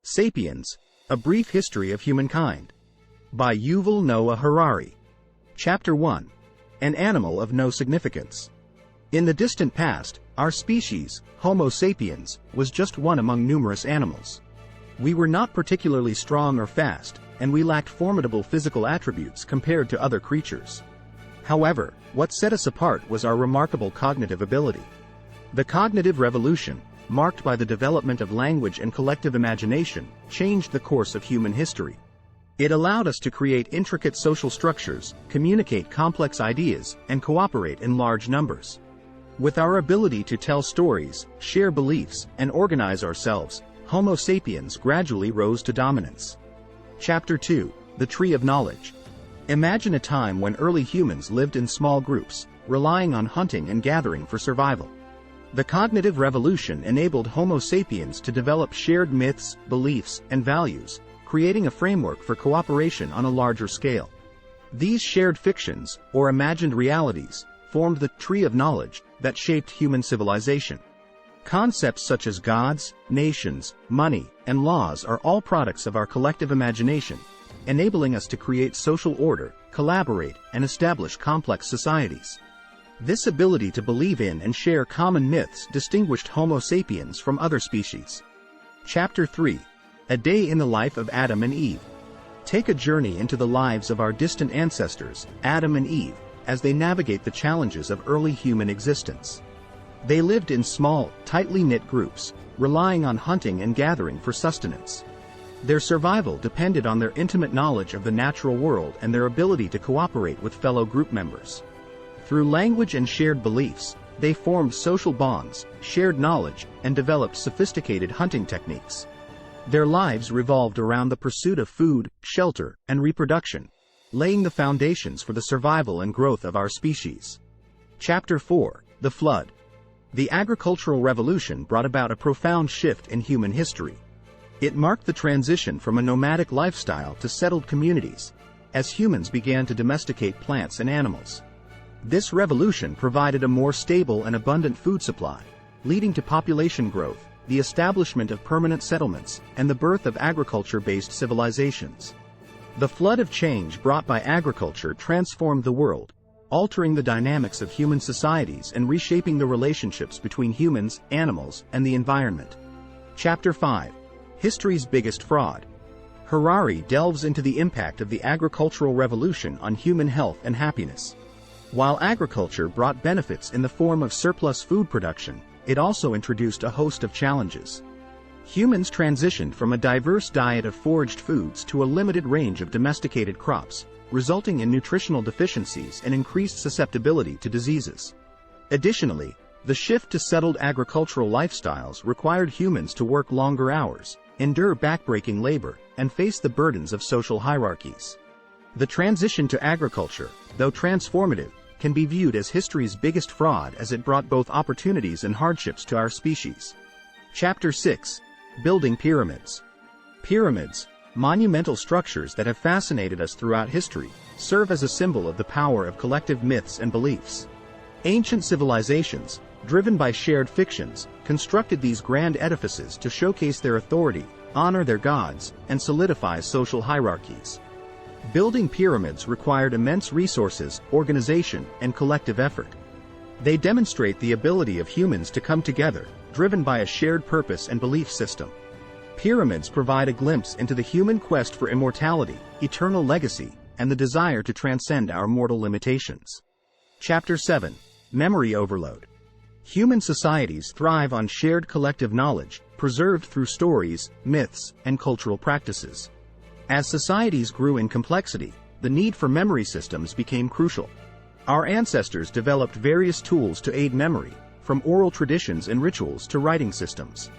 Sapiens, A Brief History of Humankind. By Yuval Noah Harari. Chapter 1. An Animal of No Significance. In the distant past, our species, Homo sapiens, was just one among numerous animals. We were not particularly strong or fast, and we lacked formidable physical attributes compared to other creatures. However, what set us apart was our remarkable cognitive ability. The cognitive revolution, marked by the development of language and collective imagination, changed the course of human history. It allowed us to create intricate social structures, communicate complex ideas, and cooperate in large numbers. With our ability to tell stories, share beliefs, and organize ourselves, Homo sapiens gradually rose to dominance. Chapter 2. The Tree of Knowledge. Imagine a time when early humans lived in small groups, relying on hunting and gathering for survival. The cognitive revolution enabled Homo sapiens to develop shared myths, beliefs, and values, creating a framework for cooperation on a larger scale. These shared fictions, or imagined realities, formed the tree of knowledge that shaped human civilization. Concepts such as gods, nations, money, and laws are all products of our collective imagination, enabling us to create social order, collaborate, and establish complex societies. This ability to believe in and share common myths distinguished Homo sapiens from other species. Chapter 3. A Day in the Life of Adam and Eve. Take a journey into the lives of our distant ancestors, Adam and Eve, as they navigate the challenges of early human existence. They lived in small, tightly knit groups, relying on hunting and gathering for sustenance. Their survival depended on their intimate knowledge of the natural world and their ability to cooperate with fellow group members. Through language and shared beliefs, they formed social bonds, shared knowledge, and developed sophisticated hunting techniques. Their lives revolved around the pursuit of food, shelter, and reproduction, laying the foundations for the survival and growth of our species. Chapter 4. The Flood. The agricultural revolution brought about a profound shift in human history. It marked the transition from a nomadic lifestyle to settled communities, as humans began to domesticate plants and animals. This revolution provided a more stable and abundant food supply, leading to population growth, the establishment of permanent settlements, and the birth of agriculture-based civilizations. The flood of change brought by agriculture transformed the world, altering the dynamics of human societies and reshaping the relationships between humans, animals, and the environment. Chapter 5. History's Biggest Fraud. Harari delves into the impact of the agricultural revolution on human health and happiness. While agriculture brought benefits in the form of surplus food production, it also introduced a host of challenges. Humans transitioned from a diverse diet of foraged foods to a limited range of domesticated crops, resulting in nutritional deficiencies and increased susceptibility to diseases. Additionally, the shift to settled agricultural lifestyles required humans to work longer hours, endure backbreaking labor, and face the burdens of social hierarchies. The transition to agriculture, though transformative, can be viewed as history's biggest fraud as it brought both opportunities and hardships to our species. Chapter 6. Building Pyramids. Pyramids, monumental structures that have fascinated us throughout history, serve as a symbol of the power of collective myths and beliefs. Ancient civilizations, driven by shared fictions, constructed these grand edifices to showcase their authority, honor their gods, and solidify social hierarchies. Building pyramids required immense resources, organization, and collective effort. They demonstrate the ability of humans to come together, driven by a shared purpose and belief system. Pyramids provide a glimpse into the human quest for immortality, eternal legacy, and the desire to transcend our mortal limitations. Chapter 7. Memory Overload. Human societies thrive on shared collective knowledge, preserved through stories, myths, and cultural practices. As societies grew in complexity, the need for memory systems became crucial. Our ancestors developed various tools to aid memory, from oral traditions and rituals to writing systems.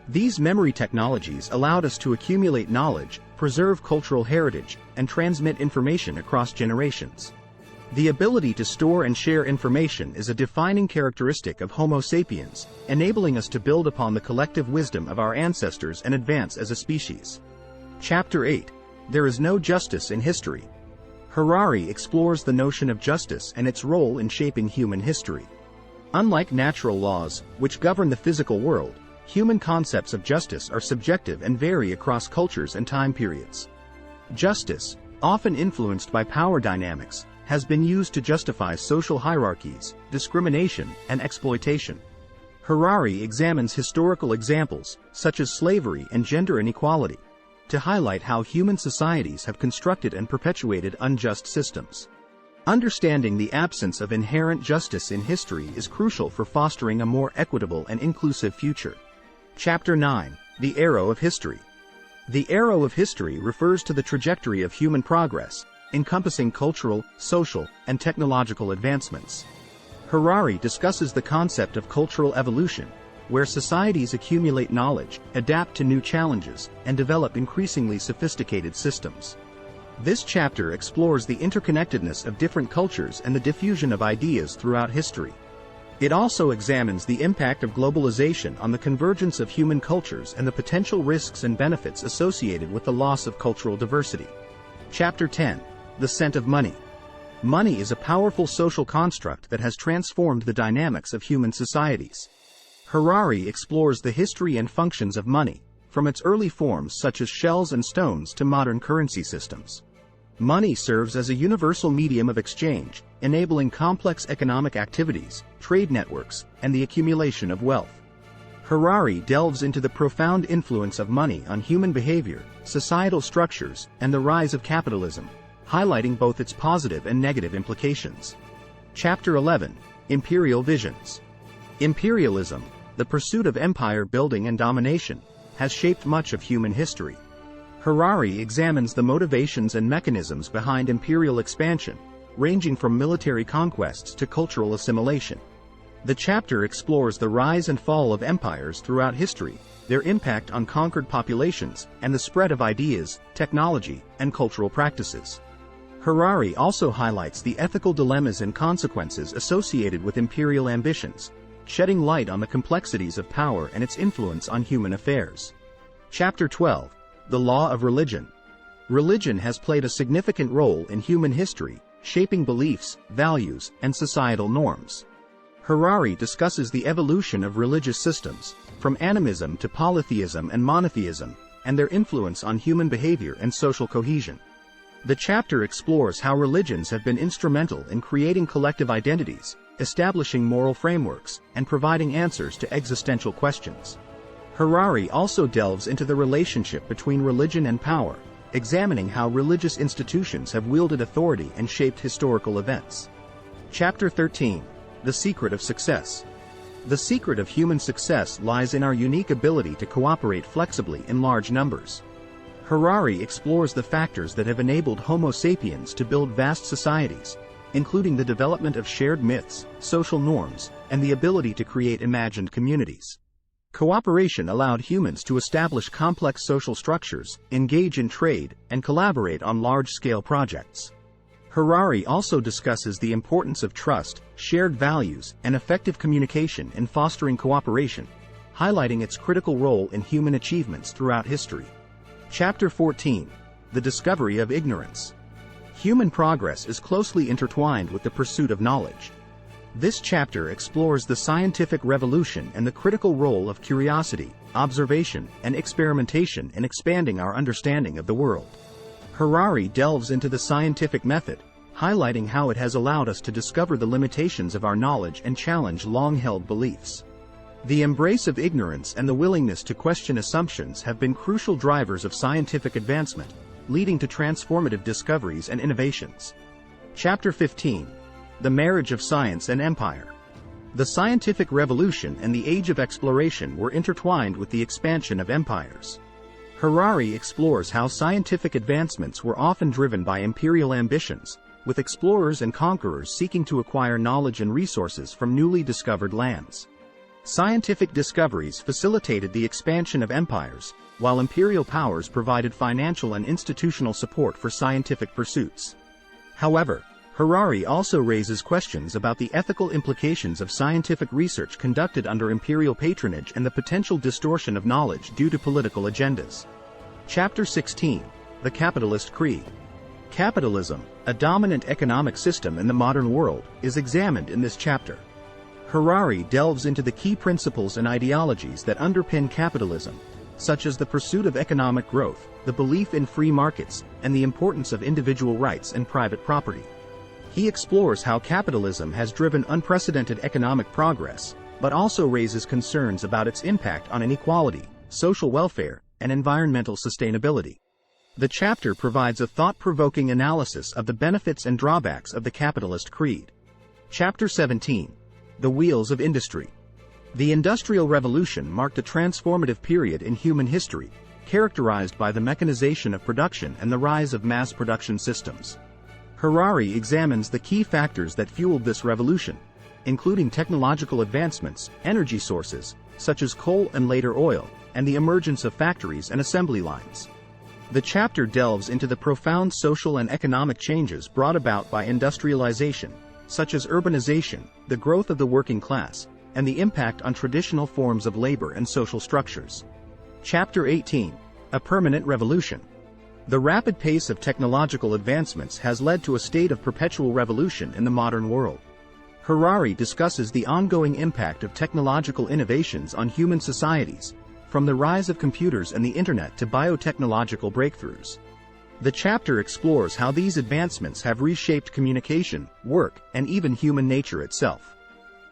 These memory technologies allowed us to accumulate knowledge, preserve cultural heritage, and transmit information across generations. The ability to store and share information is a defining characteristic of Homo sapiens, enabling us to build upon the collective wisdom of our ancestors and advance as a species. Chapter 8. There is no justice in history. Harari explores the notion of justice and its role in shaping human history. Unlike natural laws, which govern the physical world, Human concepts of justice are subjective and vary across cultures and time periods. Justice, often influenced by power dynamics, has been used to justify social hierarchies, discrimination, and exploitation. Harari examines historical examples, such as slavery and gender inequality, to highlight how human societies have constructed and perpetuated unjust systems. Understanding the absence of inherent justice in history is crucial for fostering a more equitable and inclusive future. Chapter 9. The Arrow of History. The arrow of history refers to the trajectory of human progress, encompassing cultural, social, and technological advancements. Harari discusses the concept of cultural evolution, where societies accumulate knowledge, adapt to new challenges, and develop increasingly sophisticated systems. This chapter explores the interconnectedness of different cultures and the diffusion of ideas throughout history. It also examines the impact of globalization on the convergence of human cultures and the potential risks and benefits associated with the loss of cultural diversity. Chapter 10. The Scent of Money. Money is a powerful social construct that has transformed the dynamics of human societies. Harari explores the history and functions of money, from its early forms such as shells and stones to modern currency systems. Money serves as a universal medium of exchange, enabling complex economic activities, trade networks, and the accumulation of wealth. Harari delves into the profound influence of money on human behavior, societal structures, and the rise of capitalism, highlighting both its positive and negative implications. Chapter 11. Imperial Visions. Imperialism, the pursuit of empire building and domination, has shaped much of human history. Harari examines the motivations and mechanisms behind imperial expansion, ranging from military conquests to cultural assimilation. The chapter explores the rise and fall of empires throughout history, their impact on conquered populations, and the spread of ideas, technology, and cultural practices. Harari also highlights the ethical dilemmas and consequences associated with imperial ambitions, shedding light on the complexities of power and its influence on human affairs. Chapter 12. The Law of Religion. Religion has played a significant role in human history, shaping beliefs, values, and societal norms. Harari discusses the evolution of religious systems, from animism to polytheism and monotheism, and their influence on human behavior and social cohesion. The chapter explores how religions have been instrumental in creating collective identities, establishing moral frameworks, and providing answers to existential questions. Harari also delves into the relationship between religion and power, examining how religious institutions have wielded authority and shaped historical events. Chapter 13. The Secret of Success. The secret of human success lies in our unique ability to cooperate flexibly in large numbers. Harari explores the factors that have enabled Homo sapiens to build vast societies, including the development of shared myths, social norms, and the ability to create imagined communities. Cooperation allowed humans to establish complex social structures, engage in trade, and collaborate on large-scale projects. Harari also discusses the importance of trust, shared values, and effective communication in fostering cooperation, highlighting its critical role in human achievements throughout history. Chapter 14. The Discovery of Ignorance. Human progress is closely intertwined with the pursuit of knowledge. This chapter explores the scientific revolution and the critical role of curiosity, observation, and experimentation in expanding our understanding of the world. Harari delves into the scientific method, highlighting how it has allowed us to discover the limitations of our knowledge and challenge long-held beliefs. The embrace of ignorance and the willingness to question assumptions have been crucial drivers of scientific advancement, leading to transformative discoveries and innovations. Chapter 15. The Marriage of Science and Empire. The scientific revolution and the age of exploration were intertwined with the expansion of empires. Harari explores how scientific advancements were often driven by imperial ambitions, with explorers and conquerors seeking to acquire knowledge and resources from newly discovered lands. Scientific discoveries facilitated the expansion of empires, while imperial powers provided financial and institutional support for scientific pursuits. However, Harari also raises questions about the ethical implications of scientific research conducted under imperial patronage and the potential distortion of knowledge due to political agendas. Chapter 16. The Capitalist Creed. Capitalism, a dominant economic system in the modern world, is examined in this chapter. Harari delves into the key principles and ideologies that underpin capitalism, such as the pursuit of economic growth, the belief in free markets, and the importance of individual rights and private property. He explores how capitalism has driven unprecedented economic progress, but also raises concerns about its impact on inequality, social welfare, and environmental sustainability. The chapter provides a thought-provoking analysis of the benefits and drawbacks of the capitalist creed. Chapter 17. The Wheels of Industry. The Industrial Revolution marked a transformative period in human history, characterized by the mechanization of production and the rise of mass production systems. Harari examines the key factors that fueled this revolution, including technological advancements, energy sources, such as coal and later oil, and the emergence of factories and assembly lines. The chapter delves into the profound social and economic changes brought about by industrialization, such as urbanization, the growth of the working class, and the impact on traditional forms of labor and social structures. Chapter 18. A Permanent Revolution. The rapid pace of technological advancements has led to a state of perpetual revolution in the modern world. Harari discusses the ongoing impact of technological innovations on human societies, from the rise of computers and the internet to biotechnological breakthroughs. The chapter explores how these advancements have reshaped communication, work, and even human nature itself.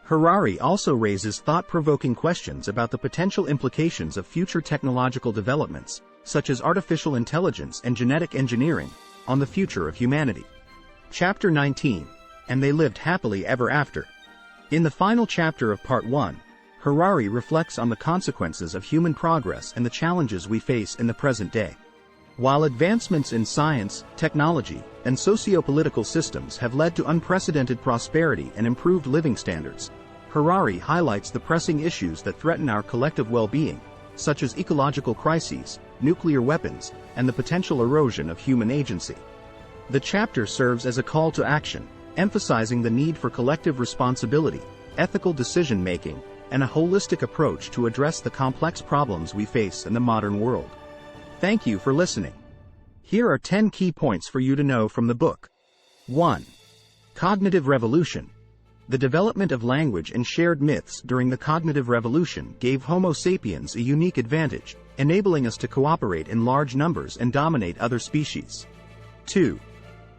Harari also raises thought-provoking questions about the potential implications of future technological developments, such as artificial intelligence and genetic engineering, on the future of humanity. Chapter 19. And They Lived Happily Ever After. In the final chapter of Part 1, Harari reflects on the consequences of human progress and the challenges we face in the present day. While advancements in science, technology, and socio-political systems have led to unprecedented prosperity and improved living standards, Harari highlights the pressing issues that threaten our collective well-being, such as ecological crises, nuclear weapons, and the potential erosion of human agency. The chapter serves as a call to action, emphasizing the need for collective responsibility, ethical decision-making, and a holistic approach to address the complex problems we face in the modern world. Thank you for listening. Here are 10 key points for you to know from the book. 1. Cognitive Revolution. The development of language and shared myths during the cognitive revolution gave Homo sapiens a unique advantage, enabling us to cooperate in large numbers and dominate other species. 2.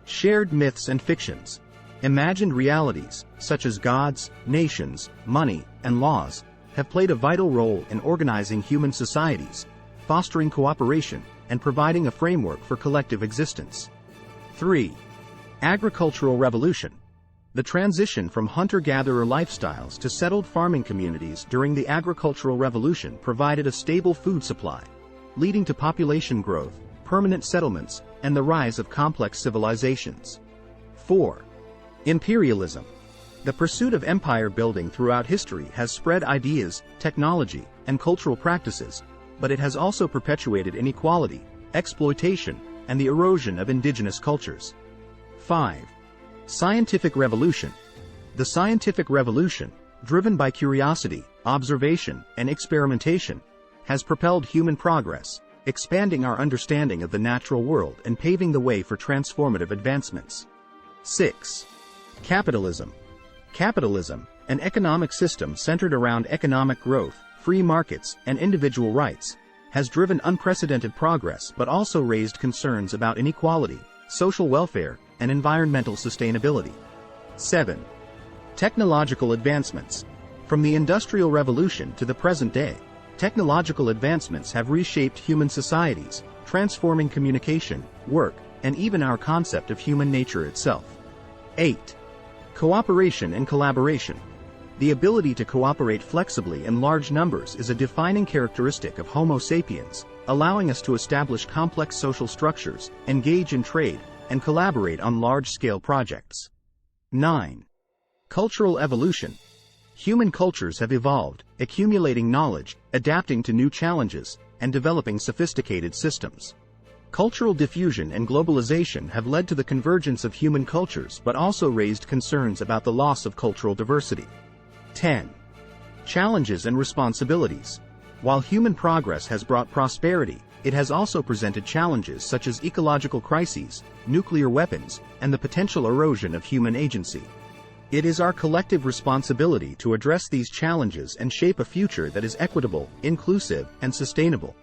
Shared myths and fictions. Imagined realities, such as gods, nations, money, and laws, have played a vital role in organizing human societies, fostering cooperation, and providing a framework for collective existence. 3. Agricultural Revolution. The transition from hunter-gatherer lifestyles to settled farming communities during the agricultural revolution provided a stable food supply, leading to population growth, permanent settlements, and the rise of complex civilizations. 4. Imperialism. The pursuit of empire building throughout history has spread ideas, technology, and cultural practices, but it has also perpetuated inequality, exploitation, and the erosion of indigenous cultures. 5. Scientific Revolution. The scientific revolution, driven by curiosity, observation, and experimentation, has propelled human progress, expanding our understanding of the natural world and paving the way for transformative advancements. 6. Capitalism. Capitalism, an economic system centered around economic growth, free markets, and individual rights, has driven unprecedented progress but also raised concerns about inequality, social welfare, and environmental sustainability. 7. Technological advancements. From the Industrial Revolution to the present day, technological advancements have reshaped human societies, transforming communication, work, and even our concept of human nature itself. 8. Cooperation and collaboration. The ability to cooperate flexibly in large numbers is a defining characteristic of Homo sapiens, allowing us to establish complex social structures, engage in trade, and collaborate on large-scale projects. 9. Cultural evolution. Human cultures have evolved, accumulating knowledge, adapting to new challenges, and developing sophisticated systems. Cultural diffusion and globalization have led to the convergence of human cultures but also raised concerns about the loss of cultural diversity. 10. Challenges and responsibilities. While human progress has brought prosperity, it has also presented challenges such as ecological crises, nuclear weapons, and the potential erosion of human agency. It is our collective responsibility to address these challenges and shape a future that is equitable, inclusive, and sustainable.